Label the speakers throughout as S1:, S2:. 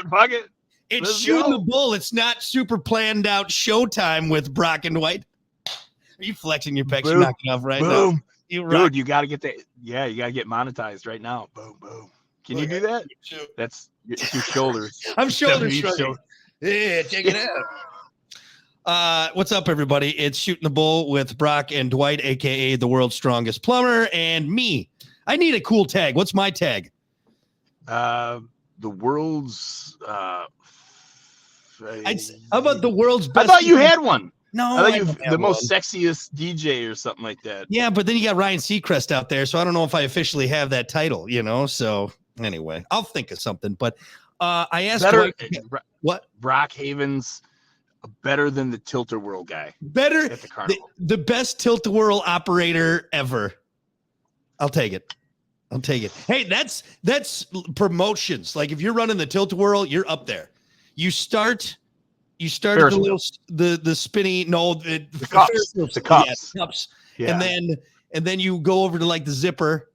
S1: Fuck it.
S2: It's
S1: Let's
S2: Shootin'
S1: go.
S2: the Bull. It's not super planned out showtime with Brock and Dwight. Are you flexing your pecs? You're knocking off right now.
S1: Dude, you got to get that. Yeah, you got to get monetized right now. Boom, boom. Can you do that? That's your shoulders.
S2: I'm shoulder shrugging. Yeah, check it out. What's up, everybody? It's Shootin' the Bull with Brock and Dwight, a.k.a. the world's strongest plumber, and me. I need a cool tag. What's my tag?
S1: The world's... how
S2: about the world's best?
S1: I thought you had one.
S2: No,
S1: I thought you the most sexiest DJ or something like that.
S2: Yeah, but then you got Ryan Seacrest out there, so I don't know if I officially have that title, So anyway, I'll think of something. But I asked what
S1: Brock Haven's better than the Tilt-A-Whirl guy.
S2: Better
S1: at the carnival.
S2: The best Tilt-A-Whirl operator ever. I'll take it. Hey, that's promotions. Like if you're running the Tilt-A-Whirl, you're up there. You start the little the spinny the
S1: cups. The cups.
S2: Yeah, cups. Yeah. And then you go over to like the zipper.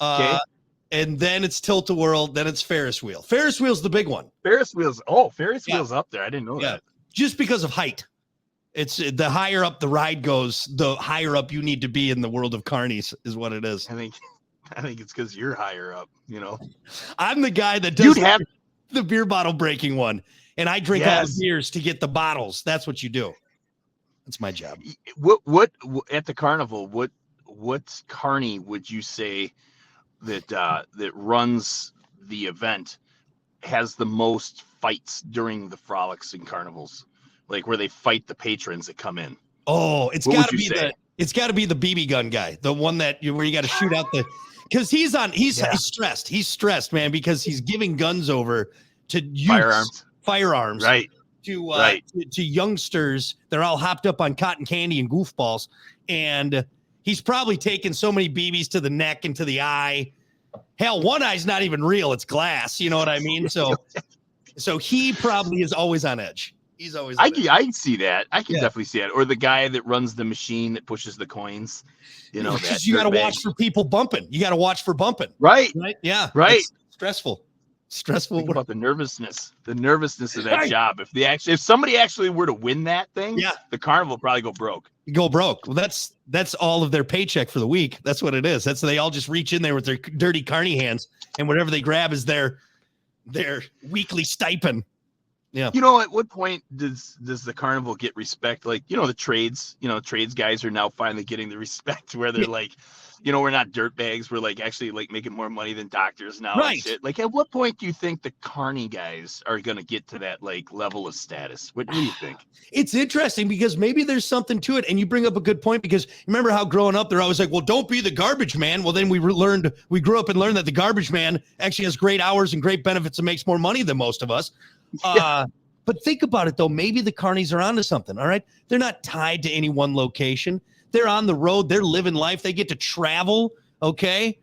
S2: And then it's Tilt-A-Whirl, then it's Ferris wheel. Ferris wheel's the big one.
S1: Ferris wheel's up there. I didn't know that.
S2: Just because of height. It's the higher up the ride goes, the higher up you need to be in the world of carnies is what it is.
S1: I think it's because you're higher up,
S2: I'm the guy that does the beer bottle breaking one. And I drink all the beers to get the bottles. That's what you do. That's my job.
S1: What at the carnival, what carny would you say that runs the event has the most fights during the frolics and carnivals, like where they fight the patrons that come in?
S2: Oh, it's got to be the BB gun guy, the one where you got to shoot out because he's stressed. He's stressed, man, because he's giving guns over to firearms,
S1: right?
S2: To youngsters. They're all hopped up on cotton candy and goofballs, and he's probably taken so many BBs to the neck and to the eye. Hell, one eye's not even real; it's glass. You know what I mean? So he probably is always on edge. He's always.
S1: I can see that. I can definitely see that. Or the guy that runs the machine that pushes the coins.
S2: Because you got to watch for people bumping. You got to watch for bumping.
S1: Right.
S2: Yeah.
S1: Right.
S2: It's stressful.
S1: Think about the nervousness of that job. If somebody actually were to win that thing, the carnival would probably go broke.
S2: Well, that's all of their paycheck for the week. That's what it is. They all just reach in there with their dirty carny hands, and whatever they grab is their weekly stipend. Yeah.
S1: At what point does the carnival get respect? Like, the trades guys are now finally getting the respect where they're like, we're not dirtbags. We're like actually like making more money than doctors now.
S2: Right.
S1: And shit. Like, at what point do you think the carny guys are going to get to that like level of status? What do you think?
S2: It's interesting because maybe there's something to it. And you bring up a good point because remember how growing up, they're always like, well, don't be the garbage man. Well, then we grew up and learned that the garbage man actually has great hours and great benefits and makes more money than most of us. But think about it, though. Maybe the carnies are onto something. All right. They're not tied to any one location. They're on the road. They're living life. They get to travel. Okay.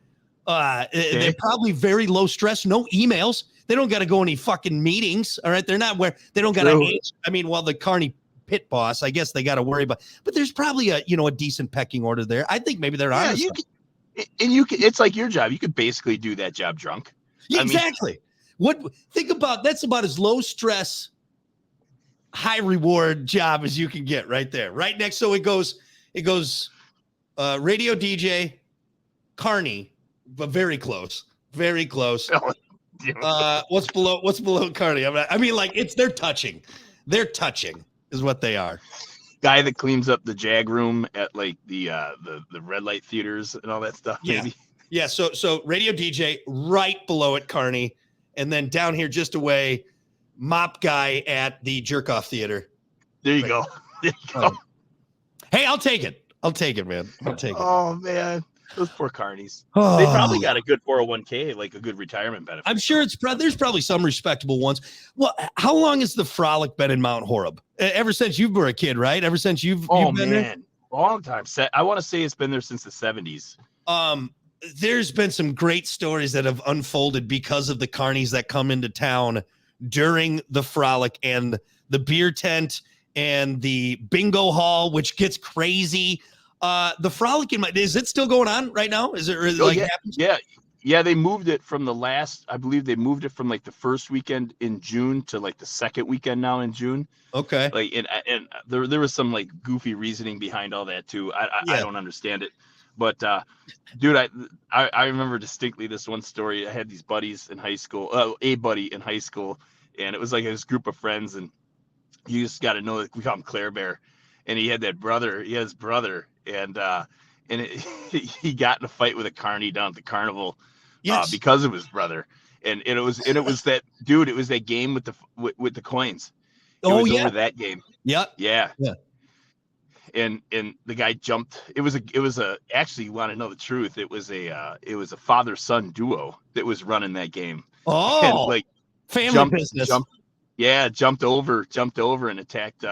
S2: They're probably very low stress. No emails. They don't got to go any fucking meetings. All right. They're not where they don't got to. The carny pit boss, I guess they got to worry about. But there's probably a decent pecking order there. I think maybe they're on.
S1: It's like your job. You could basically do that job drunk.
S2: Yeah, exactly. That's about as low stress, high reward job as you can get right there. Right next. So it goes radio DJ, carny, but very close. Very close. What's below carny? They're touching. They're touching is what they are.
S1: Guy that cleans up the jag room at like the red light theaters and all that stuff. Maybe.
S2: Yeah. So radio DJ right below it, carny, and then down here just away, mop guy at the jerk off theater.
S1: There you go.
S2: Hey, I'll take it. Man. I'll take it.
S1: Oh man, those poor carnies. They probably got a good 401k, like a good retirement benefit.
S2: I'm sure there's probably some respectable ones. Well, how long has the frolic been in Mount Horeb? Ever since you were a kid, right? Ever since you've been there?
S1: Long time. I want to say it's been there since the 70s.
S2: There's been some great stories that have unfolded because of the carnies that come into town during the frolic and the beer tent and the bingo hall, which gets crazy. The frolic is it still going on right now? Is it really happens?
S1: Yeah. Yeah, they moved it from I believe they moved it from like the first weekend in June to like the second weekend now in June.
S2: Okay.
S1: Like, and there was some like goofy reasoning behind all that too. I
S2: Yeah.
S1: don't understand it, but dude, I remember distinctly this one story. I had these buddies in high school, a buddy in high school, and it was like this group of friends, and you just got to know that we call him Claire Bear, and he had his brother, and he got in a fight with a carny down at the carnival,
S2: Yes.
S1: because of his brother, and it was that dude. It was that game with the coins. It was over that game.
S2: Yep.
S1: Yeah.
S2: Yeah.
S1: And the guy jumped. It was a actually, you want to know the truth? It was a father-son duo that was running that game.
S2: Oh,
S1: and like
S2: family business.
S1: Jumped over and attacked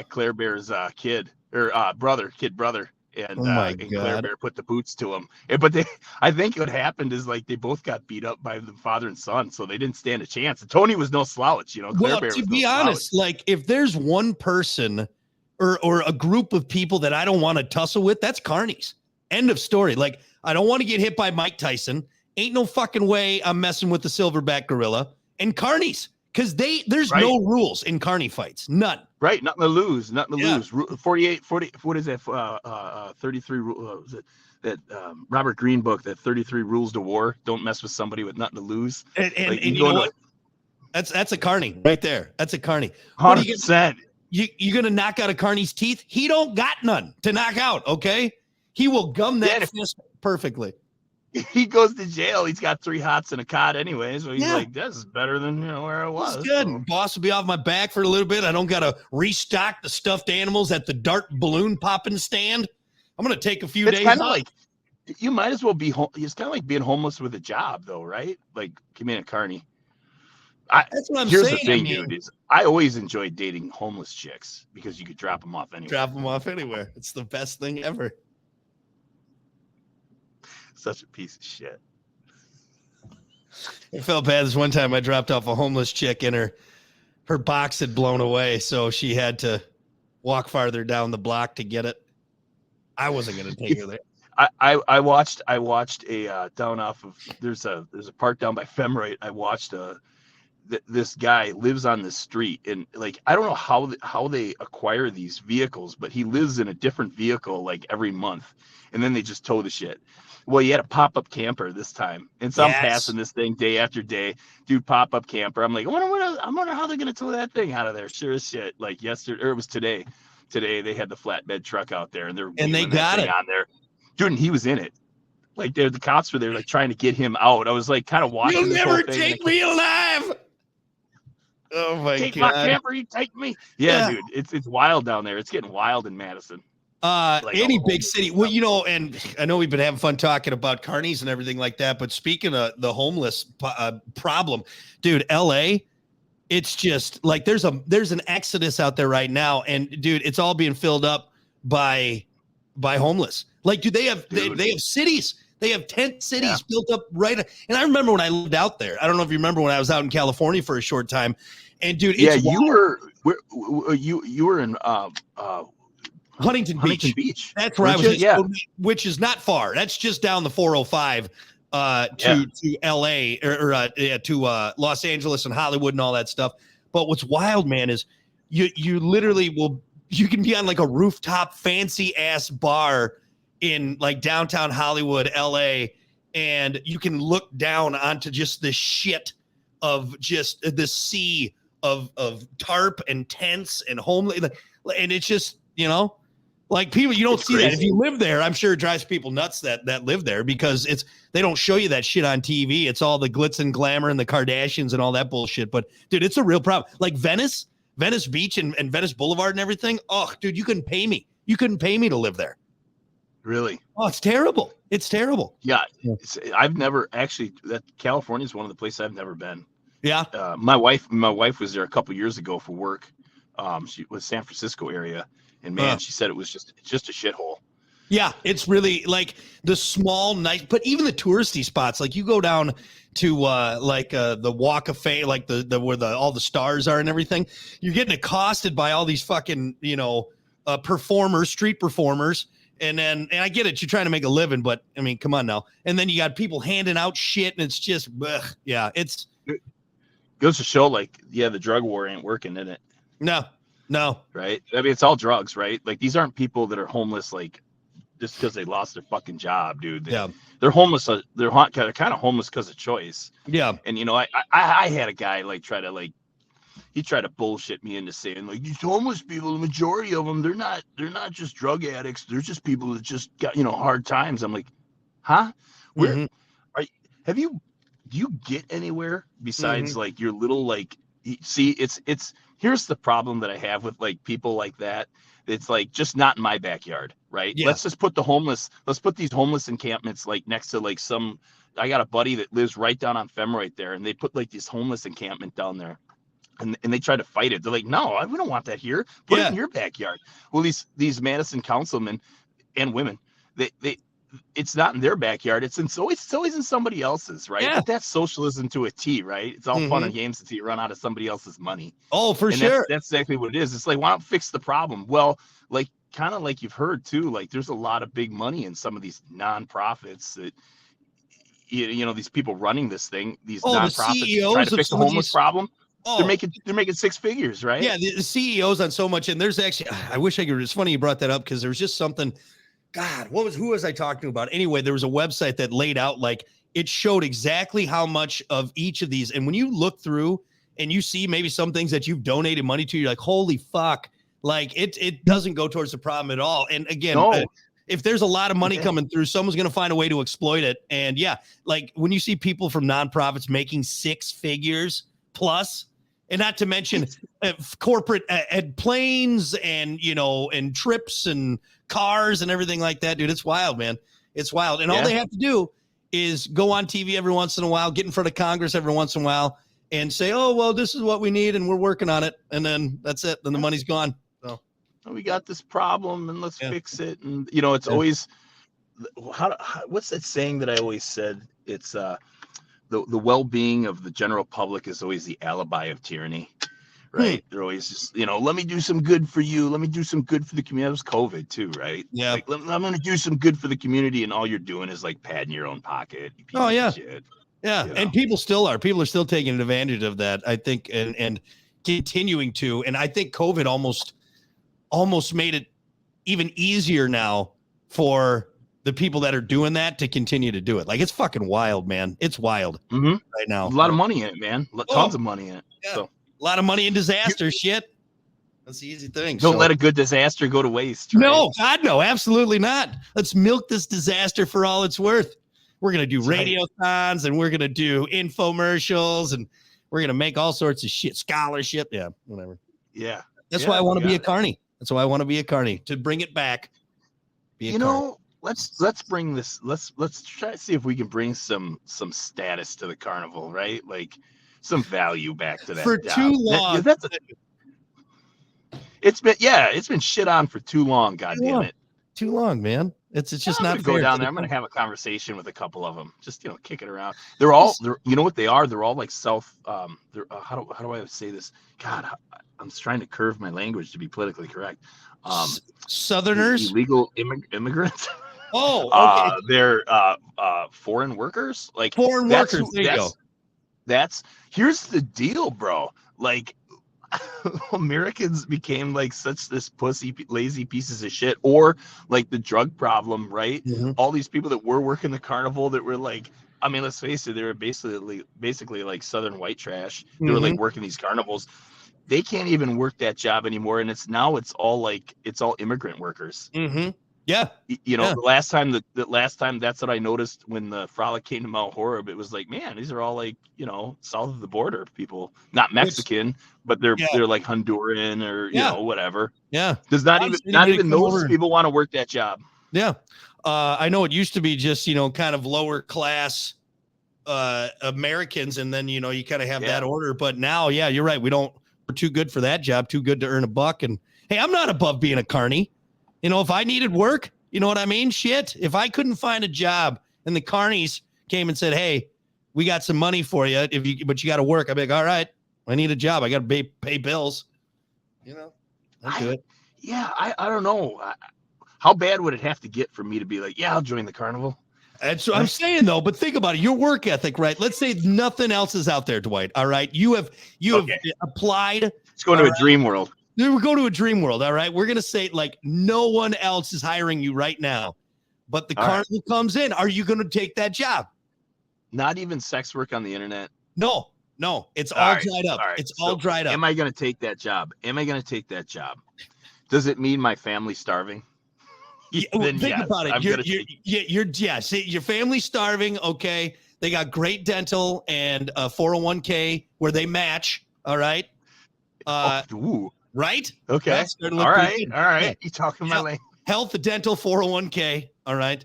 S1: Claire Bear's kid brother. And,
S2: Oh my
S1: and Claire
S2: God.
S1: Bear put the boots to him. But I think what happened is like they both got beat up by the father and son, so they didn't stand a chance. And Tony was no slouch, Claire
S2: Well,
S1: Bear
S2: to
S1: was
S2: be
S1: no
S2: honest,
S1: slouch.
S2: like if there's one person or a group of people that I don't want to tussle with, that's Carnies. End of story. Like I don't want to get hit by Mike Tyson. Ain't no fucking way I'm messing with the silverback gorilla and Carnies. Because there's no rules in carny fights. None.
S1: Right. Nothing to lose. 48, 40. What is that? 33 rules. That Robert Greene book, that 33 rules to war. Don't mess with somebody with nothing to lose.
S2: And you know what? That's a carny right there. That's a carny.
S1: 100%.
S2: You going to knock out a carny's teeth? He don't got none to knock out, okay? He will gum that fist perfectly.
S1: He goes to jail. He's got 3 hots and a cot anyway, so he's like, "This is better than where I was."
S2: It's good.
S1: So.
S2: Boss will be off my back for a little bit. I don't got to restock the stuffed animals at the dart balloon popping stand. I'm gonna take a few days.
S1: Kind of like you might as well be home. It's kind of like being homeless with a job, though, right? Like, come in a carny.
S2: That's what I'm
S1: saying. Here's the thing, dude. Is I always enjoyed dating homeless chicks because you could drop them off anywhere.
S2: Drop them off anywhere. It's the best thing ever.
S1: Such a piece of shit.
S2: I felt bad this one time. I dropped off a homeless chick and her box had blown away, so she had to walk farther down the block to get it. I wasn't going to take her there.
S1: I watched a down off of there's a park down by Femrite. I watched this guy lives on the street, and like I don't know how they acquire these vehicles, but he lives in a different vehicle like every month, and then they just tow the shit. Well, he had a pop-up camper this time, and so I'm passing this thing day after day. Dude, pop-up camper. I'm like, I wonder how they're gonna tow that thing out of there. Sure as shit. Like yesterday, or it was today. Today they had the flatbed truck out there, and they got it on there. Dude, and he was in it. Like the cops were there, like trying to get him out. I was like, kind of watching.
S2: You'll never take me alive. Oh my God!
S1: Take my camper, you take me. Yeah, dude, it's wild down there. It's getting wild in Madison.
S2: Any big city. Well, and I know we've been having fun talking about carnies and everything like that, but speaking of the homeless problem, dude, LA, it's just like there's an exodus out there right now, and dude, it's all being filled up by homeless. Like, dude, they have cities. They have tent cities built up right. And I remember when I lived out there. I don't know if you remember when I was out in California for a short time. And dude, you were in Huntington Beach. That's where I was. Which is not far. That's just down the 405 to LA or to Los Angeles and Hollywood and all that stuff. But what's wild, man, is you literally you can be on like a rooftop fancy ass bar in like downtown Hollywood, LA, and you can look down onto just this shit of just the sea of tarp and tents and home, and it's just, like people, you don't see that. If you live there, I'm sure it drives people nuts that live there, because they don't show you that shit on TV. It's all the glitz and glamour and the Kardashians and all that bullshit. But dude, it's a real problem. Like Venice Beach and Venice Boulevard and everything. Oh, dude, you couldn't pay me. You couldn't pay me to live there.
S1: Really?
S2: Oh, it's terrible. It's terrible.
S1: Yeah. I've never actually, California is one of the places I've never been.
S2: Yeah.
S1: My wife was there a couple years ago for work. She was San Francisco area, and man, she said it was just a shithole.
S2: Yeah, it's really like the small, nice, but even the touristy spots. Like you go down to the Walk of Fame, like the where all the stars are and everything. You're getting accosted by all these fucking street performers, And I get it. You're trying to make a living, but I mean, come on now. And then you got people handing out shit and it's just, ugh, yeah, it
S1: goes to show like, yeah, the drug war ain't working, isn't it?
S2: No.
S1: Right. I mean, it's all drugs, right? Like these aren't people that are homeless, like just because they lost their fucking job, dude. They're homeless. They're kind of homeless because of choice.
S2: Yeah.
S1: And, I had a guy like he tried to bullshit me into saying like these homeless people, the majority of them, they're not just drug addicts. They're just people that just got, hard times. I'm like, huh? Where do you get anywhere besides like your little, like, see, it's here's the problem that I have with like people like that. It's like just not in my backyard, right?
S2: Yeah.
S1: Let's put these homeless encampments like next to like I got a buddy that lives right down on Fem right there, and they put like this homeless encampment down there. And they try to fight it. They're like, no, we don't want that here. Put it in your backyard. Well, these Madison councilmen and women, it's not in their backyard. It's always in somebody else's, right?
S2: Yeah.
S1: But that's socialism to a T, right? It's all fun and games until you run out of somebody else's money.
S2: Oh, for sure.
S1: That's exactly what it is. It's like, why not fix the problem? Well, like kind of like you've heard too, like there's a lot of big money in some of these nonprofits that these people running this thing, these nonprofits try to fix the homeless problem. Oh. They're making six figures, right?
S2: Yeah, the CEOs on so much, and there's actually, I wish I could. It's funny you brought that up because there was just something. God, who was I talking about? Anyway, there was a website that laid out like it showed exactly how much of each of these, and when you look through and you see maybe some things that you've donated money to, you're like, holy fuck, like it doesn't go towards the problem at all. And again, if there's a lot of money coming through, someone's going to find a way to exploit it. And yeah, like when you see people from nonprofits making six figures plus. And not to mention corporate planes and, and trips and cars and everything like that, dude. It's wild, man. It's wild. And all they have to do is go on TV every once in a while, get in front of Congress every once in a while and say, oh, well, this is what we need and we're working on it. And then that's it. Then the money's gone. So
S1: we got this problem and let's fix it. And, it's always what's that saying that I always said? It's the well-being of the general public is always the alibi of tyranny, right? They're always just, let me do some good for you. Let me do some good for the community. That was COVID too, right?
S2: Yeah.
S1: Like, I'm going to do some good for the community. And all you're doing is like padding your own pocket.
S2: Oh, yeah. Shit, yeah. And people are still taking advantage of that, I think, and continuing to. And I think COVID almost made it even easier now for the people that are doing that to continue to do it. Like, it's fucking wild, man. It's wild right now.
S1: A lot of money in it, man. Tons of money in it.
S2: Yeah.
S1: So
S2: a lot of money in disaster shit. That's the easy thing.
S1: Don't let a good disaster go to waste. Right?
S2: No, God, no, absolutely not. Let's milk this disaster for all it's worth. We're going to do radiothons and we're going to do infomercials and we're going to make all sorts of shit, scholarship. Yeah, whatever.
S1: Yeah.
S2: That's why I want to be a carny. That's why I want to be a carny, to bring it back.
S1: Carny. Let's bring this. Let's try to see if we can bring some status to the carnival, right? Like some value back to that.
S2: For too long.
S1: It's been shit on for too long. God damn it.
S2: Too long, man. It's just not fair.
S1: Go down there. I'm gonna have a conversation with a couple of them. Just kick it around. They're you know what they are? They're all like self. They're how do I say this? God, I'm trying to curve my language to be politically correct.
S2: Southerners,
S1: illegal immigrants.
S2: Oh, okay.
S1: They're foreign workers. Like
S2: foreign workers. There you go.
S1: Here's the deal, bro. Like Americans became like such this pussy, lazy pieces of shit, or like the drug problem, right? All these people that were working the carnival that were like, I mean, let's face it, they were basically like Southern white trash. They were like working these carnivals. They can't even work that job anymore, and it's all immigrant workers.
S2: Yeah.
S1: The last time that's what I noticed when the frolic came to Mount Horeb. It was like, man, these are all like, south of the border people, not Mexican, but they're like Honduran or, whatever.
S2: Yeah.
S1: Does not even those people want to work that job.
S2: Yeah. I know it used to be just, kind of lower class Americans. And then, you kind of have that order. But now, you're right. We're too good for that job, too good to earn a buck. And hey, I'm not above being a carny. If I needed work, you know what I mean? Shit. If I couldn't find a job and the Carnies came and said, hey, we got some money for you, but you got to work. I'd be like, all right, I need a job. I got to pay bills. I'll do it.
S1: Yeah. I don't know. How bad would it have to get for me to be like, yeah, I'll join the carnival?
S2: That's what I'm saying, though. But think about it. Your work ethic, right? Let's say nothing else is out there, Dwight. All right. You have applied.
S1: Let's go to a dream world.
S2: We go to a dream world. All right. We're going to say like no one else is hiring you right now, but the carnival comes in. Are you going to take that job?
S1: Not even sex work on the internet.
S2: No. It's all dried up. It's all dried up.
S1: Am I going to take that job? Does it mean my family's starving?
S2: Then think about it. Your family's starving. Okay. They got great dental and 401k where they match. All right. Right.
S1: Okay. All right. Yeah. You talking my language.
S2: Health, dental, 401k. All right.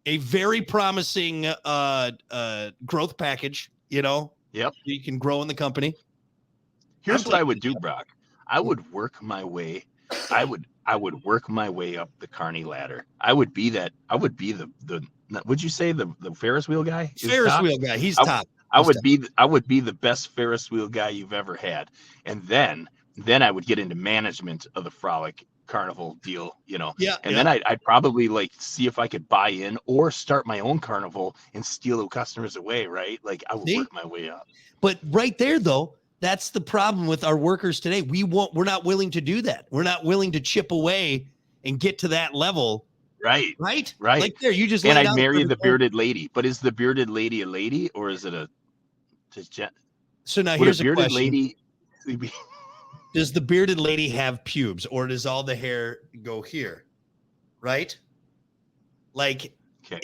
S2: A very promising growth package,
S1: Yep.
S2: You can grow in the company.
S1: Here's what I would do, Brock. I would work my way. I would work my way up the Carney ladder. I would be the would you say the Ferris wheel guy?
S2: Ferris wheel guy. He's top.
S1: I would be the best Ferris wheel guy you've ever had. And then I would get into management of the Frolic Carnival deal,
S2: Yeah.
S1: And then I'd probably like see if I could buy in or start my own carnival and steal the customers away, right? Like I would work my way up.
S2: But right there, though, that's the problem with our workers today. We're not willing to do that. We're not willing to chip away and get to that level.
S1: Right.
S2: Like there, you just
S1: and I'd marry the bearded lady. But is the bearded lady a lady or is it
S2: So now here's a
S1: bearded
S2: question.
S1: Lady.
S2: Does the bearded lady have pubes or does all the hair go here? Right? Like,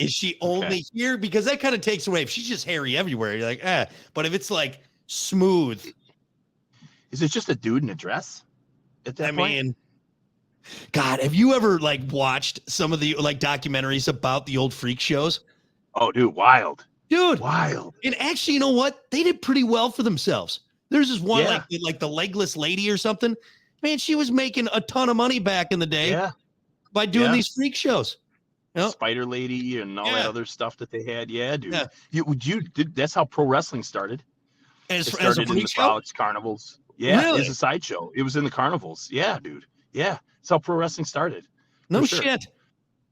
S2: is she only here? Because that kind of takes away. If she's just hairy everywhere, you're like, But if it's like smooth.
S1: Is it just a dude in a dress at that point?
S2: I mean, God, have you ever like watched some of the like documentaries about the old freak shows?
S1: Oh, dude, wild.
S2: And actually, you know what? They did pretty well for themselves. There's this one like the legless lady or something. Man, she was making a ton of money back in the day by doing these freak shows.
S1: Spider Lady and all that other stuff that they had. Yeah, dude. That's how pro wrestling started.
S2: It
S1: started
S2: as a
S1: in
S2: freak
S1: the
S2: show?
S1: Frolics carnivals. Yeah,
S2: Really?
S1: It was a sideshow. It was in the carnivals. Yeah, dude. Yeah, that's how pro wrestling started.
S2: No shit.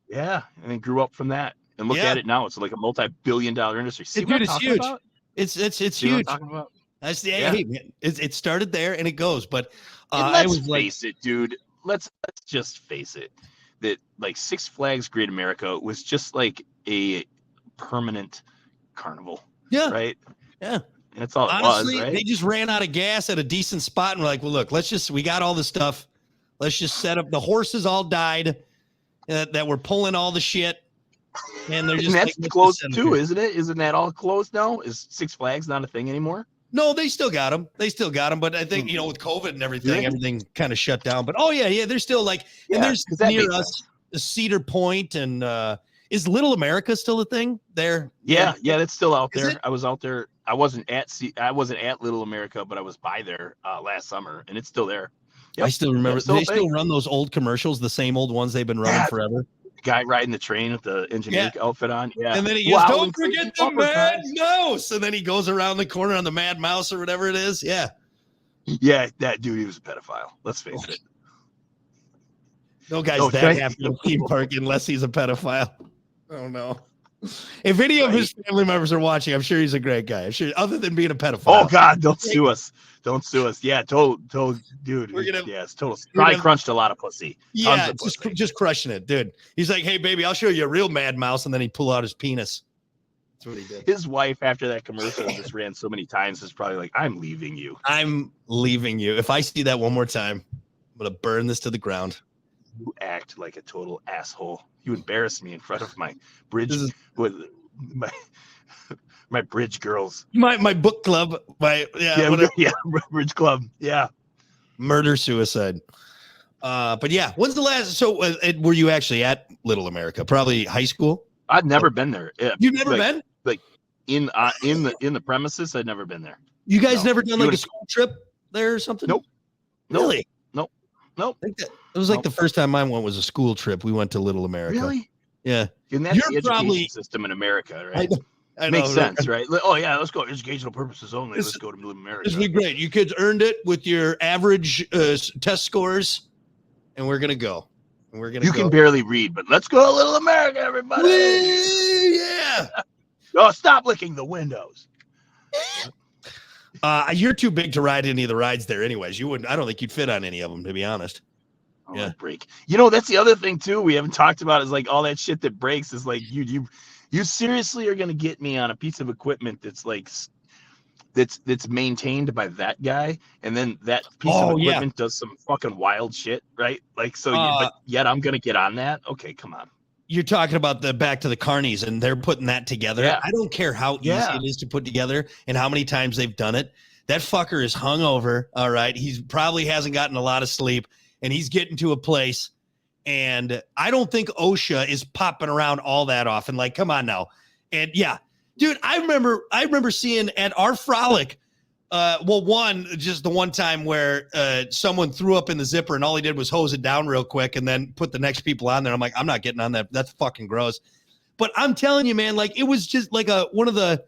S1: Yeah, and it grew up from that. And look at it now; it's like a multi-billion-dollar industry. See what I'm
S2: it's
S1: talking
S2: huge.
S1: about?
S2: It's
S1: See
S2: huge.
S1: what I'm talking about?
S2: That's the hey, man, it started there and it goes. But
S1: let's face it, dude. Let's just face it. That like Six Flags Great America was just like a permanent carnival.
S2: Yeah.
S1: Right.
S2: Yeah.
S1: And that's all
S2: Honestly,
S1: it was, right?
S2: They just ran out of gas at a decent spot and were like, well, look, we got all this stuff. Let's just set up. The horses all died that were pulling all the shit. And they're just
S1: that's closed too, isn't it? Isn't that all closed now? Is Six Flags not a thing anymore?
S2: No, they still got them. But I think, with COVID and everything kind of shut down. But they're still like, and there's near us, Cedar Point, and is Little America still a thing there?
S1: Yeah, that's still out there. I was out there. I wasn't at Little America, but I was by there last summer, and it's still there. Yep.
S2: I still remember. They still run those old commercials, the same old ones they've been running forever.
S1: Guy riding the train with the engineer outfit on. Yeah.
S2: And then he goes, don't forget the Mad Mouse. And then he goes around the corner on the Mad Mouse or whatever it is. Yeah.
S1: Yeah, that dude, he was a pedophile. Let's face it.
S2: No guy's that happy in a theme park unless he's a pedophile. Oh, no. If any of his family members are watching, I'm sure he's a great guy. I'm sure, other than being a pedophile.
S1: Oh, God, don't sue us. Don't sue us. Yeah, total, dude. It's total. Probably crunched a lot of pussy.
S2: Yeah, just crushing it, dude. He's like, hey, baby, I'll show you a real Mad Mouse. And then he pull out his penis. That's what he did.
S1: His wife, after that commercial just ran so many times, is probably like, I'm leaving you.
S2: I'm leaving you. If I see that one more time, I'm going to burn this to the ground.
S1: You act like a total asshole. You embarrass me in front of my bridge with my bridge girls.
S2: My book club.
S1: Bridge club. Yeah.
S2: Murder suicide. But yeah, when's the last? So were you actually at Little America? Probably high school.
S1: I've never been there.
S2: You've never been?
S1: Like in the premises, I'd never been there.
S2: You guys never done like a school trip there or something?
S1: Nope.
S2: Really?
S1: Nope.
S2: I think that it was like the first time I went was a school trip. We went to Little America.
S1: Really?
S2: Yeah.
S1: And that's the education system in America, right?
S2: I
S1: Makes sense, right? Oh yeah, let's go educational purposes only. Let's go to Little America.
S2: This would be great. You kids earned it with your average test scores, and we're gonna go. We're gonna
S1: You
S2: go.
S1: can barely read, but let's go, Little America, everybody.
S2: Yeah.
S1: Oh, stop licking the windows.
S2: You're too big to ride any of the rides there, anyways. You wouldn't. I don't think you'd fit on any of them, to be honest.
S1: Oh,
S2: Yeah.
S1: break. You know, that's the other thing too. We haven't talked about is like all that shit that breaks is like you seriously are gonna get me on a piece of equipment that's like that's maintained by that guy, and then that piece of equipment does some fucking wild shit, right? Like so, but yet I'm gonna get on that. Okay, come on.
S2: You're talking about the back to the Carnies, and they're putting that together.
S1: Yeah.
S2: I don't care how easy it is to put together and how many times they've done it. That fucker is hungover. All right, he's probably hasn't gotten a lot of sleep, and he's getting to a place. And I don't think OSHA is popping around all that often. Like, come on now. And yeah, dude, I remember seeing at our frolic. Just the one time where someone threw up in the zipper and all he did was hose it down real quick and then put the next people on there. I'm like, I'm not getting on that. That's fucking gross. But I'm telling you, man, like it was just like one of the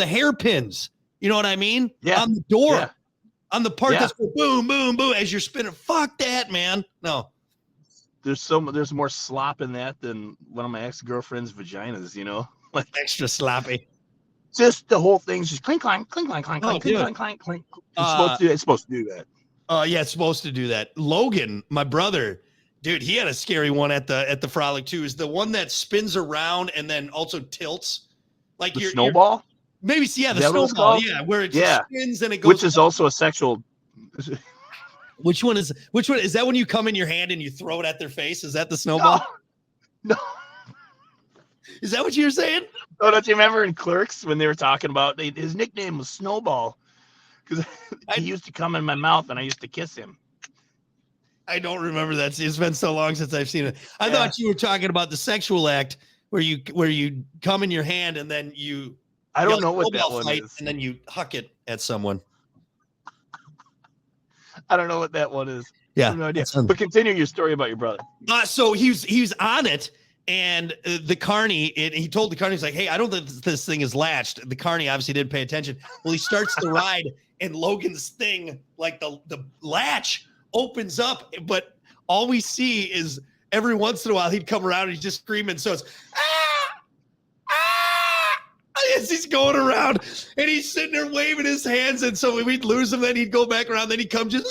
S2: hairpins. You know what I mean?
S1: Yeah.
S2: On the door,
S1: Yeah.
S2: on the part that's go boom, boom, boom as you're spinning. Fuck that, man. No.
S1: There's more slop in that than one of my ex-girlfriend's vaginas, you know? Like
S2: extra sloppy.
S1: Just the whole thing's just clink, clank, clink, clank, clink, clank, clink, clank, clink, clink. It's supposed to do that.
S2: Yeah, it's supposed to do that. Logan, my brother, dude, he had a scary one at the frolic too. Is the one that spins around and then also tilts, like
S1: the snowball.
S2: Maybe the snowball. Yeah, where it just spins and it goes.
S1: Which is also a sexual.
S2: Which one is that? When you come in your hand and you throw it at their face? Is that the snowball?
S1: No.
S2: Is that what you're saying?
S1: Oh, don't you remember in Clerks when they were talking about his nickname was Snowball because he used to come in my mouth and I used to kiss him.
S2: I don't remember that. It's been so long since I've seen it. I thought you were talking about the sexual act where you come in your hand and then you.
S1: I don't know what that one is.
S2: And then you huck it at someone.
S1: I don't know what that one is.
S2: Yeah,
S1: I have no idea. But continue your story about your brother.
S2: So he's on it. And the carney, he told the carney, he's like, hey, I don't think this thing is latched. The carney obviously didn't pay attention. Well, he starts the ride and Logan's thing, like the latch opens up. But all we see is every once in a while he'd come around and he's just screaming. So it's, as he's going around and he's sitting there waving his hands. And so we'd lose him. Then he'd go back around. Then he'd come just,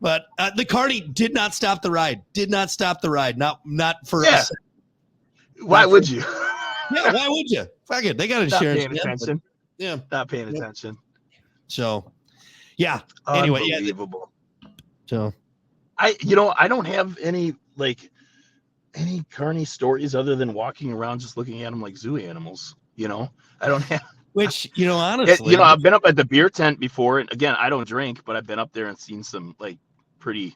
S2: But the carney did not stop the ride. Not for us.
S1: Why would you?
S2: Yeah, why would you? Fuck it. They got insurance.
S1: Not paying attention.
S2: Yeah.
S1: Not paying attention.
S2: So, yeah. Anyway,
S1: unbelievable.
S2: So,
S1: I don't have any carney stories other than walking around just looking at them like zoo animals. You know, I don't have.
S2: Which, honestly,
S1: I've been up at the beer tent before, and again, I don't drink, but I've been up there and seen some like pretty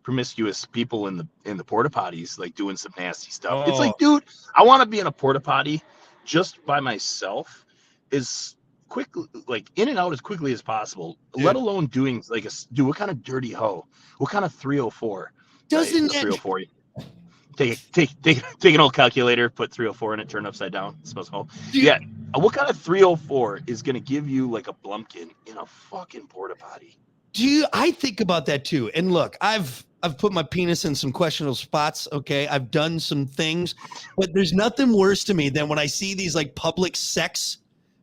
S1: promiscuous people in the porta potties, like doing some nasty stuff. It's like, dude, I want to be in a porta potty just by myself, as quickly, like in and out as quickly as possible. Dude. Let alone doing like what kind of dirty hoe, what kind of 304?
S2: Doesn't
S1: that 304? Take an old calculator, put 304 in it, turn it upside down. It's supposed to yeah. What kind of 304 is going to give you like a blumpkin in a fucking porta potty?
S2: I think about that too. And look, I've put my penis in some questionable spots. Okay. I've done some things, but there's nothing worse to me than when I see these like public sex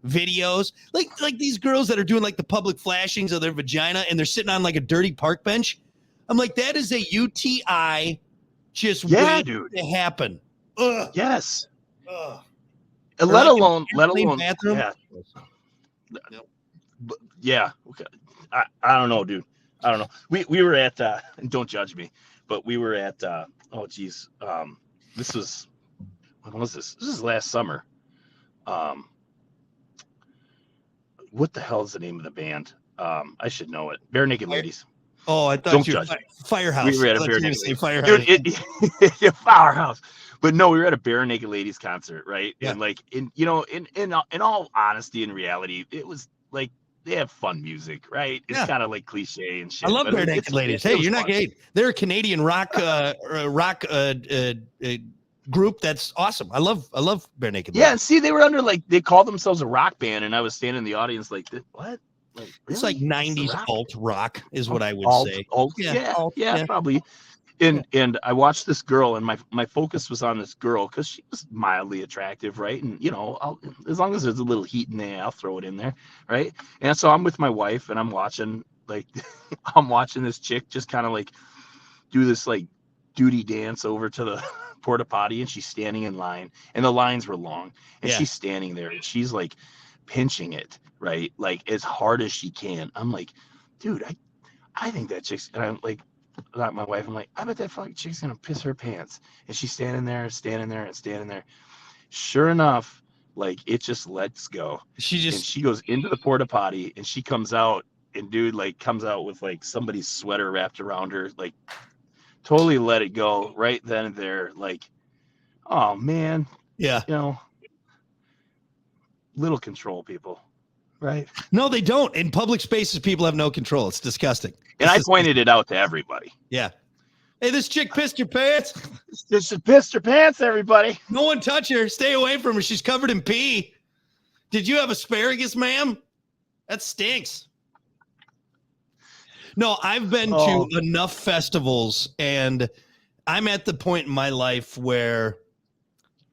S2: videos, like these girls that are doing like the public flashings of their vagina and they're sitting on like a dirty park bench. I'm like, that is a UTI just waiting to happen. Ugh.
S1: Yes.
S2: Ugh.
S1: Let alone,
S2: bathroom.
S1: Yeah. Okay. I don't know, dude. I don't know. We were at, and don't judge me, but we were at, when was this? This is last summer. What the hell is the name of the band? I should know it. Bare Naked Ladies.
S2: Oh, I thought
S1: don't judge me.
S2: Firehouse.
S1: We were at a Bare Naked
S2: Ladies. Firehouse.
S1: Dude, Firehouse. But no, we were at a Bare Naked Ladies concert, right?
S2: Yeah.
S1: And like in all honesty and reality, it was like they have fun music, right? It's kind of like cliche and shit.
S2: I love Bare Naked Ladies. Hey, you're not gay. They're a Canadian rock group that's awesome. I love Bare Naked Ladies.
S1: Yeah, and see, they were under they called themselves a rock band, and I was standing in the audience like, what? Like, really?
S2: It's like 90s alt rock is what I would say.
S1: Yeah, probably. And I watched this girl, and my focus was on this girl because she was mildly attractive, right? And as long as there's a little heat in there, I'll throw it in there, right? And so I'm with my wife, and I'm watching like I'm watching this chick just kind of like do this like duty dance over to the porta potty, and she's standing in line, and the lines were long, and she's standing there, and she's like pinching it, right, like as hard as she can. I'm like, dude, I think that chick's, and I'm like, not my wife, I'm like, I bet that fucking chick's gonna piss her pants. And she's standing there. Sure enough, like it just lets go. And she goes into the porta potty, and she comes out, and dude like comes out with like somebody's sweater wrapped around her, like totally let it go right then and there. Like, oh man, little control, people. Right.
S2: No, they don't. In public spaces, people have no control. It's disgusting.
S1: And I pointed it out to everybody.
S2: Yeah. Hey, this chick pissed your pants.
S1: This chick pissed her pants, everybody.
S2: No one touch her. Stay away from her. She's covered in pee. Did you have asparagus, ma'am? That stinks. No, I've been to enough festivals, and I'm at the point in my life where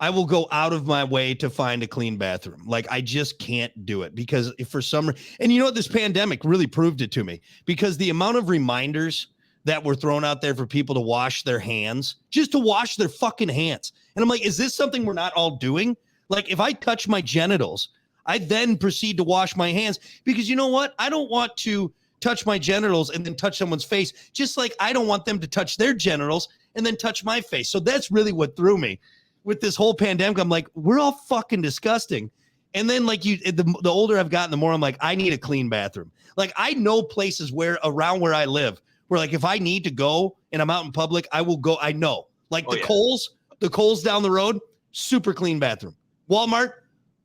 S2: I will go out of my way to find a clean bathroom. Like, I just can't do it because if for some reason, and you know what, this pandemic really proved it to me, because the amount of reminders that were thrown out there for people to wash their hands, just to wash their fucking hands. And I'm like, is this something we're not all doing? Like, if I touch my genitals, I then proceed to wash my hands, because you know what? I don't want to touch my genitals and then touch someone's face, just like I don't want them to touch their genitals and then touch my face. So that's really what threw me with this whole pandemic. I'm like, we're all fucking disgusting. And then like the older I've gotten, the more I'm like, I need a clean bathroom. Like, I know places around where I live where, like, if I need to go and I'm out in public, I will go. I know, like the Kohl's down the road, super clean bathroom. Walmart,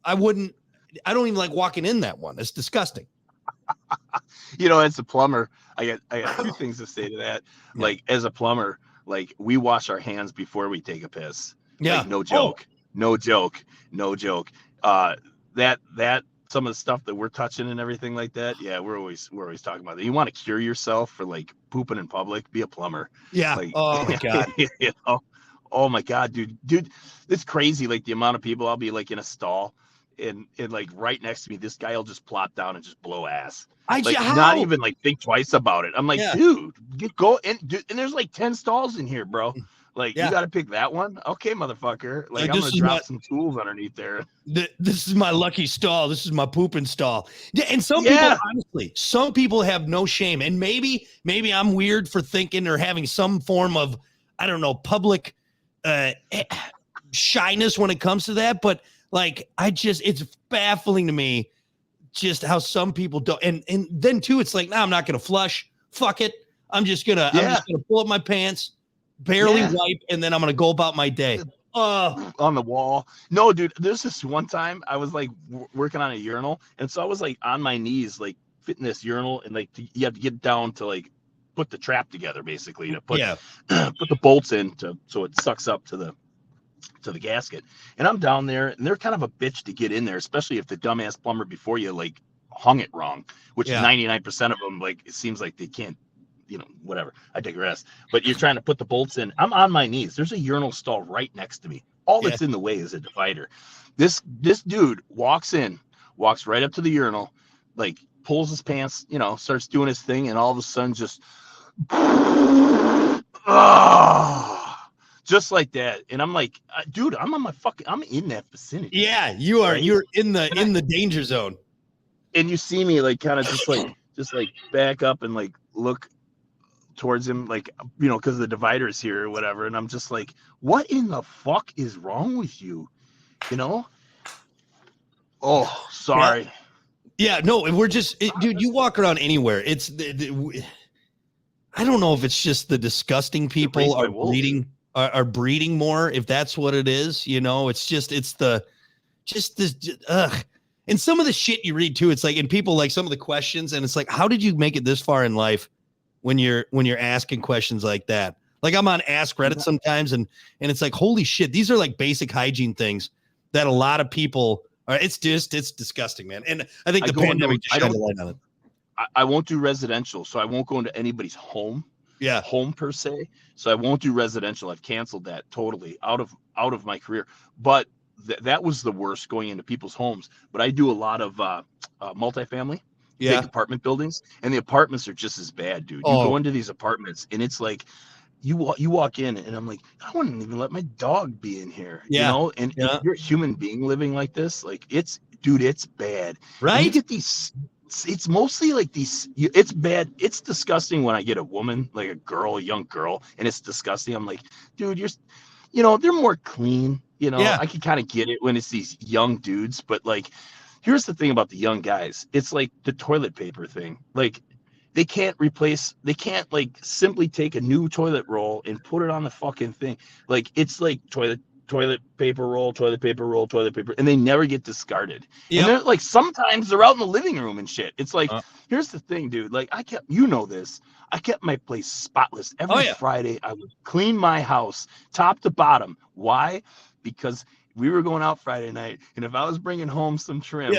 S2: I don't even like walking in that one. It's disgusting.
S1: As a plumber, I got two things to say to that. Yeah. Like, as a plumber, like, we wash our hands before we take a piss. Yeah. Like, no joke. That some of the stuff that we're touching and everything like that. Yeah. We're always talking about that. You want to cure yourself for like pooping in public, be a plumber.
S2: Yeah.
S1: Like,
S2: oh my God.
S1: Oh my God, dude, it's crazy. Like, the amount of people, I'll be like in a stall, and like right next to me, this guy will just plop down and just blow ass. Not even like think twice about it. I'm like, dude, go and there's like 10 stalls in here, bro. Like, you got to pick that one. Okay, motherfucker. Like, I'm going to drop some tools underneath there.
S2: This is my lucky stall. This is my pooping stall. Yeah, and some people, honestly, some people have no shame. And maybe I'm weird for thinking or having some form of, I don't know, public shyness when it comes to that. But like, it's baffling to me just how some people don't. And then too, it's like, I'm not going to flush. Fuck it. I'm just going to pull up my pants, barely wipe, and then I'm going to go about my day.
S1: On the wall. No, dude, there's this one time I was like working on a urinal. And so I was like on my knees, like fitting this urinal, and like you have to get down to like put the trap together, basically, to put put the bolts in so it sucks up to the gasket. And I'm down there, and they're kind of a bitch to get in there, especially if the dumbass plumber before you like hung it wrong, which 99% of them, like, it seems like they can't, whatever. I digress. But you're trying to put the bolts in. I'm on my knees. There's a urinal stall right next to me. All that's in the way is a divider. This dude walks right up to the urinal, like pulls his pants, starts doing his thing, and all of a sudden just just like that. And I'm like, dude, I'm in that vicinity.
S2: Yeah, you are. Right? You're in the danger zone.
S1: And you see me like kind of just like back up and like look towards him, like, because the divider is here or whatever. And I'm just like, what in the fuck is wrong with you? Oh, sorry.
S2: Yeah, no, we're just, dude, you walk around anywhere. It's, I don't know if it's just the disgusting people are breeding more, if that's what it is. It's ugh. And some of the shit you read too, it's like, and people like some of the questions, and it's like, how did you make it this far in life when you're asking questions like that? Like, I'm on Ask Reddit sometimes, and it's like, holy shit, these are like basic hygiene things that a lot of people are. It's disgusting, man. And I think the pandemic just shined a light on it.
S1: I won't do residential, so I won't go into anybody's home.
S2: Yeah.
S1: home per se. So I won't do residential. I've canceled that totally out of my career. But that was the worst, going into people's homes. But I do a lot of multifamily,
S2: Yeah.
S1: big apartment buildings, and the apartments are just as bad, dude. You
S2: Oh.
S1: go into these apartments and it's like you walk in and I'm like, I wouldn't even let my dog be in here,
S2: Yeah.
S1: you know? And
S2: Yeah.
S1: if you're a human being living like this, like it's bad.
S2: Right.
S1: And you get these, it's mostly like these, it's bad. It's disgusting when I get a woman, like a young girl, and it's disgusting. I'm like, dude, they're more clean.
S2: Yeah.
S1: I can kind of get it when it's these young dudes, but like, here's the thing about the young guys. It's like the toilet paper thing. Like, they can't like simply take a new toilet roll and put it on the fucking thing. Like, it's like toilet paper roll, toilet paper roll, toilet paper, and they never get discarded.
S2: Yep.
S1: And they're like, sometimes they're out in the living room and shit. It's like, here's the thing, dude. Like, I kept my place spotless. Every Friday, I would clean my house top to bottom. Why? Because we were going out Friday night, and if I was bringing home some trim,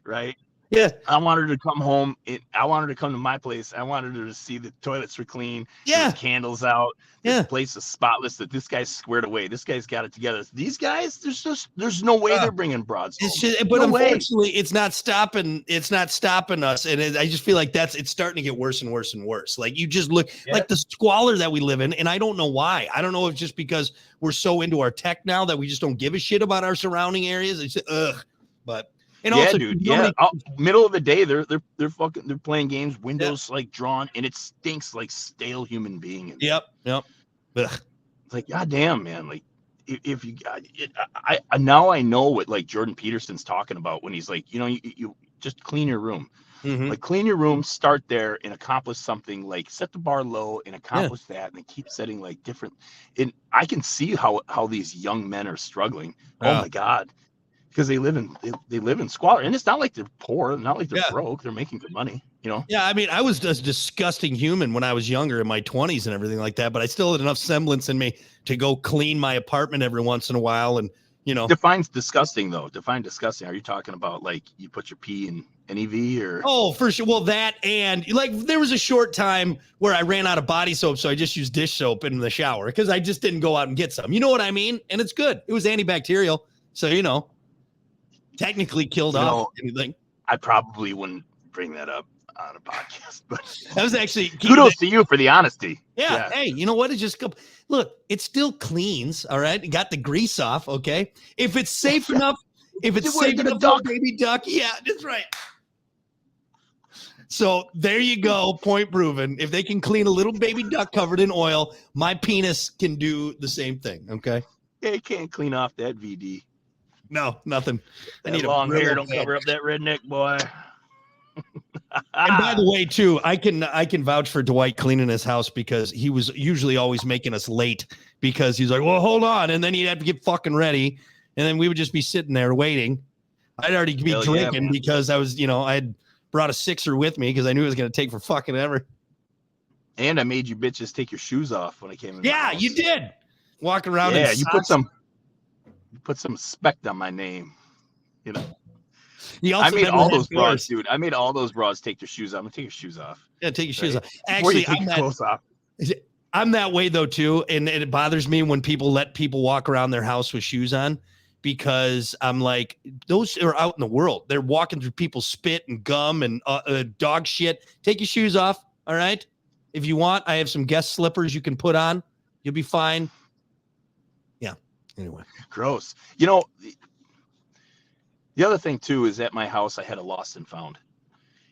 S1: right?
S2: Yeah.
S1: I wanted her to come home. I wanted her to come to my place. I wanted her to see the toilets were clean.
S2: Yeah.
S1: The candles out. The place is spotless. That this guy's squared away. This guy's got it together. These guys, there's no way they're bringing broads home.
S2: But unfortunately, it's not stopping. It's not stopping us. And I just feel like it's starting to get worse and worse and worse. Like, you just look like the squalor that we live in. And I don't know why. I don't know if it's just because we're so into our tech now that we just don't give a shit about our surrounding areas. It's but. And also,
S1: dude. Middle of the day, they're playing games, windows like drawn, and it stinks like stale human being.
S2: Yep. Ugh.
S1: It's like, goddamn, man. Like, if you got it, now I know what like Jordan Peterson's talking about when he's like, you just clean your room.
S2: Mm-hmm.
S1: Like, clean your room, start there, and accomplish something. Like, set the bar low and accomplish that, and then keep setting like different. And I can see how these young men are struggling. Oh my God. Because they live in squalor, and it's not like they're poor, not like they're broke. They're making good money,
S2: Yeah, I mean, I was just a disgusting human when I was younger, in my 20s and everything like that. But I still had enough semblance in me to go clean my apartment every once in a while, and
S1: Defines disgusting, though. Define disgusting. Are you talking about like you put your pee in an EV or?
S2: Oh, for sure. Well, that, and like there was a short time where I ran out of body soap, so I just used dish soap in the shower because I just didn't go out and get some. You know what I mean? And it's good. It was antibacterial, so technically killed off anything.
S1: I probably wouldn't bring that up on a podcast, but
S2: that was actually
S1: kudos to you for the honesty.
S2: Yeah. Hey, you know what? It just look, it still cleans. All right. It got the grease off. Okay. If it's safe enough, for baby duck. Yeah, that's right. So there you go. Point proven. If they can clean a little baby duck covered in oil, my penis can do the same thing. Okay.
S1: Yeah, you can't clean off that VD.
S2: No, nothing.
S1: I need long hair. Don't cover up that redneck boy.
S2: And by the way, too, I can vouch for Dwight cleaning his house because he was usually always making us late because he's like, well, hold on. And then he'd have to get fucking ready. And then we would just be sitting there waiting. I'd already be drinking because I was, I had brought a sixer with me because I knew it was going to take for fucking ever.
S1: And I made you bitches take your shoes off when I came in.
S2: Yeah, you did. Walk around.
S1: Yeah, you put some respect on my name. I made all those broads, dude. I made all those broads take their shoes off. I'm gonna take your shoes off.
S2: Yeah, take your shoes off. Actually, I'm that way though too, and it bothers me when people let people walk around their house with shoes on because I'm like, those are out in the world. They're walking through people's spit and gum and dog shit. Take your shoes off, all right? If you want, I have some guest slippers you can put on. You'll be fine. Yeah. Anyway,
S1: gross. The other thing too is at my house I had a lost and found.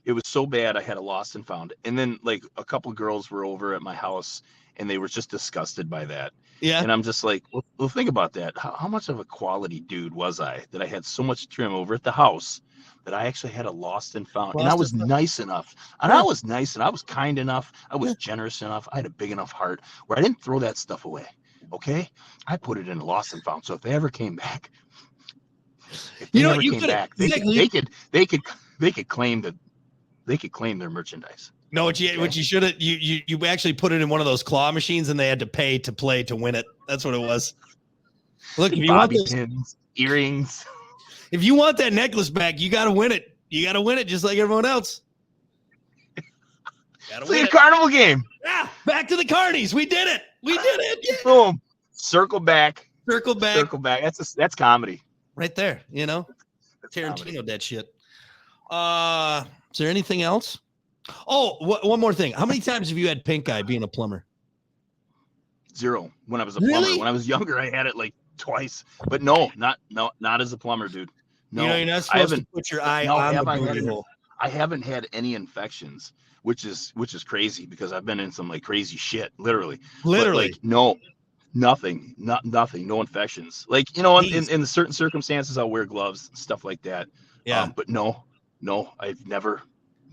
S1: It was so bad I had a lost and found. And then like a couple of girls were over at my house and they were just disgusted by that.
S2: Yeah.
S1: And I'm just like, well think about that. How much of a quality dude was I that I had so much trim over at the house that I actually had a lost and found. And I was nice enough. And I was nice and I was kind enough. I was generous enough. I had a big enough heart where I didn't throw that stuff away. Okay. I put it in a lost and found. So if they ever came back, they could claim that they could claim their merchandise.
S2: No, what you should have you actually put it in one of those claw machines and they had to pay to play to win it. That's what it was. Look, if you want
S1: pins, earrings,
S2: if you want that necklace back, you got to win it. You got to win it just like everyone else.
S1: It's like a carnival game.
S2: Yeah, back to the Carnies. We did it. We did it. Yeah.
S1: Boom. Circle back.
S2: Circle back.
S1: Circle back. That's comedy.
S2: Right there, you know?
S1: That's
S2: Tarantino
S1: comedy.
S2: that shit. Is there anything else? Oh, one more thing. How many times have you had pink eye being a plumber?
S1: 0 when I was a
S2: Really?
S1: plumber. When I was younger, I had it like twice. But no, not as a plumber, dude. No,
S2: You know, you're not
S1: I
S2: supposed to
S1: haven't.
S2: put your eye
S1: No,
S2: on the
S1: have I had
S2: booty
S1: any?
S2: hole.
S1: I haven't had any infections, which is crazy because I've been in some like crazy shit, literally.
S2: Literally.
S1: But, like, no, nothing, nothing, no infections. Like, you know,
S2: Jeez.
S1: in certain circumstances, I'll wear gloves, stuff like that.
S2: Yeah.
S1: But no, I've never.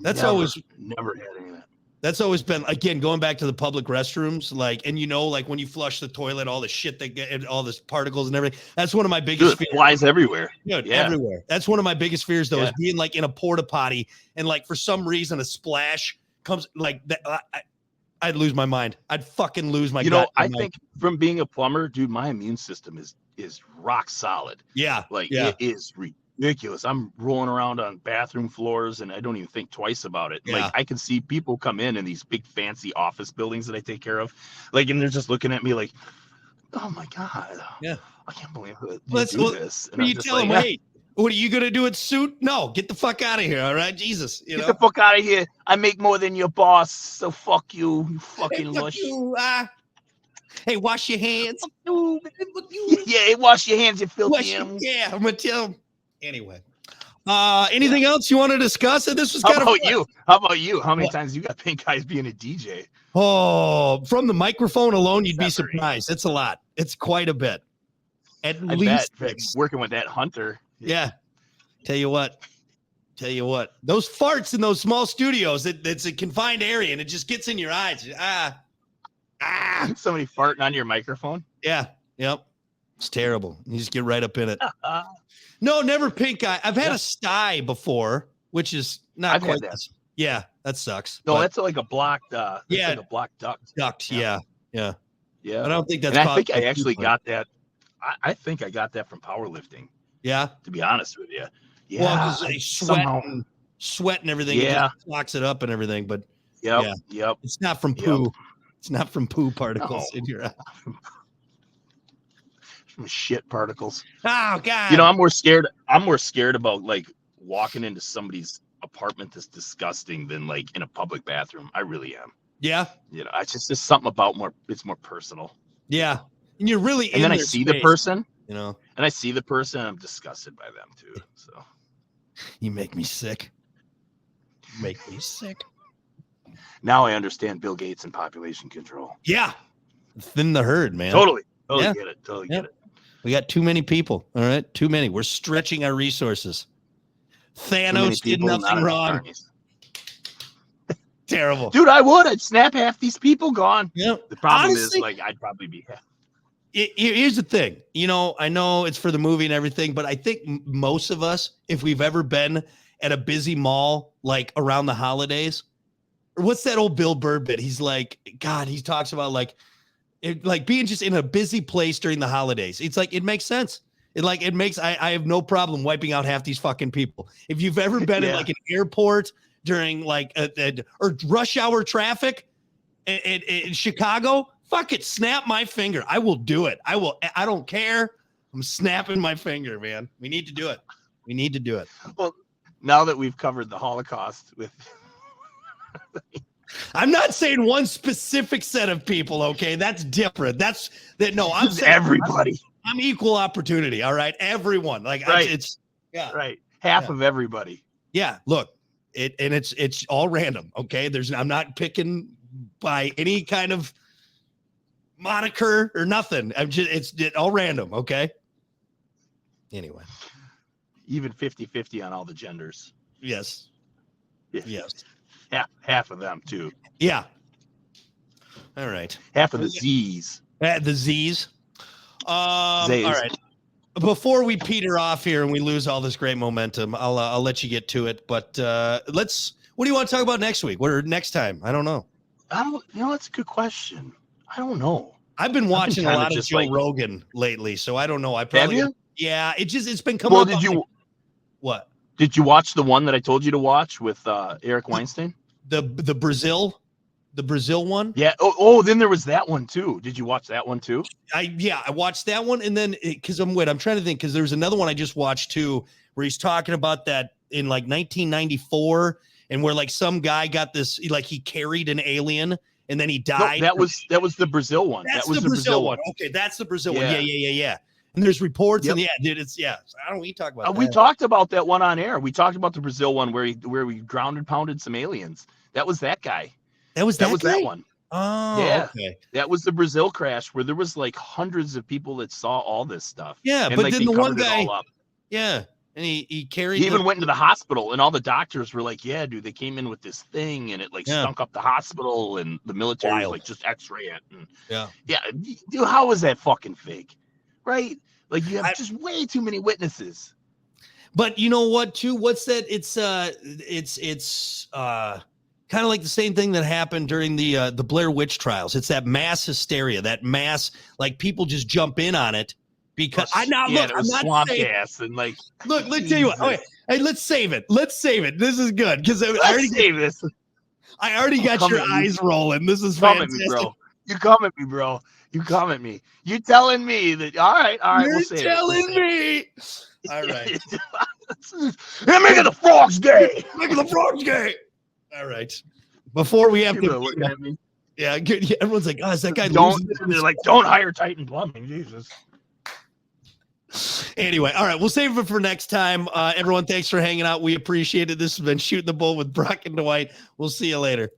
S2: That's
S1: never,
S2: always
S1: never had any of that.
S2: That's always been, again, going back to the public restrooms, like, and you know, like when you flush the toilet, all the shit that get, all this particles and everything. That's one of my biggest
S1: Dude, it
S2: fears.
S1: flies everywhere.
S2: Dude,
S1: Yeah.
S2: everywhere. That's one of my biggest fears, though, is
S1: Yeah.
S2: being like in a porta potty and like for some reason a splash comes like that. I'd lose my mind. I'd fucking lose my.
S1: You know, I
S2: mind.
S1: think from being a plumber, dude, my immune system is rock solid.
S2: Yeah.
S1: Like,
S2: yeah.
S1: it is ridiculous. I'm rolling around on bathroom floors and I don't even think twice about it.
S2: Yeah.
S1: Like, I can see people come in these big fancy office buildings that I take care of, like, and they're just looking at me like, oh my God.
S2: Yeah.
S1: I can't believe you
S2: Let's-
S1: do
S2: well,
S1: this. And
S2: But
S1: I'm
S2: you
S1: just
S2: tell
S1: like,
S2: them, hey, what are you gonna do at suit? No, get the fuck out of here. All right, Jesus. You
S1: get
S2: know,
S1: the fuck out of here. I make more than your boss, so fuck you, you fucking
S2: hey, fuck
S1: lush.
S2: you. Hey, wash your hands.
S1: You.
S2: Fuck you.
S1: Yeah, wash your hands, you filthy
S2: Wash your-
S1: animals.
S2: yeah, I'm gonna tell them. Anyway. Anything else you want to discuss? This was
S1: How
S2: kind of
S1: about you? How about you? How many
S2: What?
S1: times you got pink eyes being a DJ?
S2: Oh, from the microphone alone, you'd be
S1: That's very-
S2: surprised. It's a lot. It's quite a bit. At
S1: I
S2: least
S1: bet
S2: six.
S1: working with that hunter.
S2: Yeah. Tell you what. Those farts in those small studios, it's a confined area and it just gets in your eyes.
S1: Somebody farting on your microphone.
S2: Yeah. Yep. It's terrible. You just get right up in it. No, never pink eye. I've had a sty before, which is not
S1: I've had
S2: quite
S1: that.
S2: this. Yeah, that sucks.
S1: No,
S2: but
S1: that's like a blocked. That's
S2: Yeah.
S1: like a blocked duct.
S2: duct.
S1: Yeah.
S2: Yeah.
S1: Yeah,
S2: I don't think that's
S1: and I think
S2: caused
S1: I
S2: by
S1: actually
S2: food
S1: got that. I think I got that from powerlifting.
S2: Yeah.
S1: To be honest with you. Yeah.
S2: Well, because they sweat and everything.
S1: Yeah.
S2: It just locks it up and everything. But
S1: Yep.
S2: yeah.
S1: Yep.
S2: it's not from
S1: Yep.
S2: poo. It's not from poo particles
S1: No.
S2: in your eye.
S1: Some shit particles.
S2: Oh God.
S1: You know, I'm more scared about like walking into somebody's apartment that's disgusting than like in a public bathroom. I really am.
S2: Yeah.
S1: You know, it's just something about it's more personal.
S2: Yeah. And you're really
S1: And then I
S2: their
S1: see the
S2: space,
S1: person,
S2: you know.
S1: and I'm disgusted by them too. So
S2: You make me sick. Make me sick.
S1: now I understand Bill Gates and population control.
S2: Yeah. Thin the herd, man.
S1: Totally
S2: Yeah.
S1: get it. Totally
S2: Yeah.
S1: get it.
S2: We got too many people. All right. Too many. We're stretching our resources.
S1: Too many
S2: Thanos did
S1: people, not
S2: nothing
S1: enough
S2: wrong.
S1: Carnies.
S2: Terrible.
S1: Dude, I'd snap half these people gone.
S2: Yeah.
S1: The problem
S2: Honestly-
S1: is, like, I'd probably be half.
S2: Here's the thing. You know, I know it's for the movie and everything, but I think most of us, if we've ever been at a busy mall, like around the holidays, or what's that old Bill Burr bit? He's like, God, he talks about like being just in a busy place during the holidays. It's like, it makes sense. I have no problem wiping out half these fucking people. If you've ever been in
S1: Yeah.
S2: like an airport during like or rush hour traffic in Chicago, fuck it, snap my finger. I will do it. I don't care. I'm snapping my finger, man. We need to do it.
S1: Well, now that we've covered the Holocaust with
S2: I'm not saying one specific set of people, okay? That's different. No, I'm saying
S1: everybody,
S2: I'm equal opportunity, all right? Everyone. Like
S1: Right.
S2: it's yeah.
S1: right? Half
S2: Yeah.
S1: of everybody.
S2: Yeah, look. It's all random, okay? I'm not picking by any kind of moniker or nothing. It's all random, okay? Anyway.
S1: Even 50-50 on all the genders.
S2: Yes.
S1: Yeah.
S2: Yes.
S1: Half of them too.
S2: Yeah. All right.
S1: Half of the Z's.
S2: The Z's.
S1: Z's.
S2: All right. Before we peter off here and we lose all this great momentum, I'll let you get to it. But what do you want to talk about next week? Or next time? I don't know.
S1: That's a good question. I don't know.
S2: I've been watching a
S1: kinda
S2: lot of
S1: just
S2: Joe
S1: like-
S2: Rogan lately, so I don't know. I
S1: Have
S2: probably
S1: you?
S2: Yeah. It's been coming.
S1: Well,
S2: up
S1: did
S2: on
S1: you
S2: my- what?
S1: did you watch the one that I told you to watch with Eric Weinstein?
S2: The Brazil the Brazil one.
S1: Yeah. Oh, then there was that one too. Did you watch that one too?
S2: I watched that one, and then because I'm trying to think because there's another one I just watched too where he's talking about that in like 1994, and where like some guy got this like he carried an alien and then he died.
S1: No, that was the Brazil one.
S2: That's
S1: that was
S2: the Brazil one. Okay, that's the Brazil one. Yeah. And there's reports, and dude, it's I don't know what you talk about.
S1: We talked about that one on air. We talked about the Brazil one where we grounded pounded some aliens. That was that guy.
S2: That was that
S1: one.
S2: Oh,
S1: yeah.
S2: Okay.
S1: That was the Brazil crash where there was like hundreds of people that saw all this stuff.
S2: Yeah,
S1: and
S2: but
S1: like
S2: then the one guy,
S1: all up.
S2: yeah, and he carried.
S1: He even went into the hospital, and all the doctors were like, "Yeah, dude, they came in with this thing, and it like stunk up the hospital, and the military was like just X-ray it." And, yeah, dude, how is that fucking fake, right? Like you have just way too many witnesses.
S2: But you know what? Too, what's that? It's kind of like the same thing that happened during the Blair Witch trials. It's that mass hysteria, that mass like people just jump in on it because I'm not
S1: saying gas and like
S2: look. Let's tell you what. Okay, hey, let's save it. This is good because I already got your eyes rolling. This is fantastic.
S1: You come at me, bro. You come at me. You telling me that? All right.
S2: You're telling me. All right.
S1: They're making the frogs gay.
S2: All right. Before we have to
S1: look at me.
S2: Yeah, good. Yeah, everyone's like, "Oh, is that guy?"
S1: They're like, "Don't hire Titan Plumbing." Jesus.
S2: Anyway, all right, we'll save it for next time. Everyone, thanks for hanging out. We appreciate it. This has been Shooting the Bull with Brock and Dwight. We'll see you later.